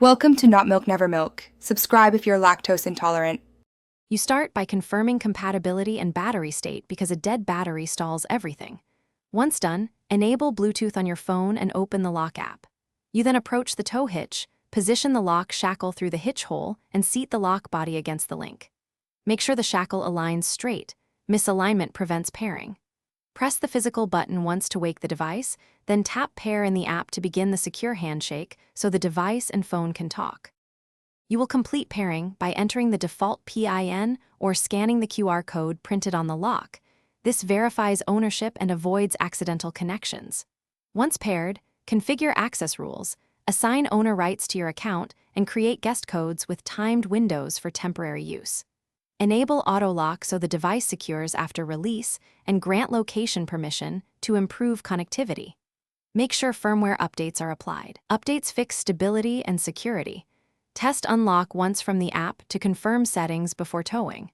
Welcome to Not Milk Never Milk. Subscribe if you're lactose intolerant. You start by confirming compatibility and battery state because a dead battery stalls everything. Once done, enable Bluetooth on your phone and open the lock app. You then approach the tow hitch, position the lock shackle through the hitch hole, and seat the lock body against the link. Make sure the shackle aligns straight. Misalignment prevents pairing. Press the physical button once to wake the device, then tap pair in the app to begin the secure handshake so the device and phone can talk. You will complete pairing by entering the default PIN or scanning the QR code printed on the lock. This verifies ownership and avoids accidental connections. Once paired, configure access rules, assign owner rights to your account, and create guest codes with timed windows for temporary use. Enable auto lock so the device secures after release, and grant location permission to improve connectivity. Make sure firmware updates are applied. Updates fix stability and security. Test unlock once from the app to confirm settings before towing.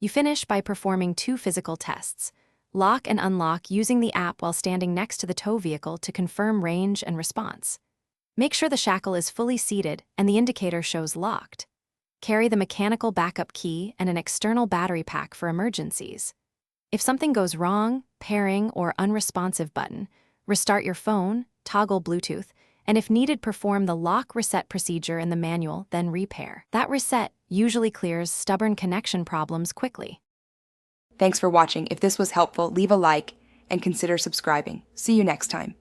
You finish by performing 2 physical tests. Lock and unlock using the app while standing next to the tow vehicle to confirm range and response. Make sure the shackle is fully seated and the indicator shows locked. Carry the mechanical backup key and an external battery pack for emergencies. If something goes wrong, pairing or unresponsive button, restart your phone, toggle Bluetooth, and if needed, perform the lock reset procedure in the manual, then repair. That reset usually clears stubborn connection problems quickly. Thanks for watching. If this was helpful, leave a like and consider subscribing. See you next time.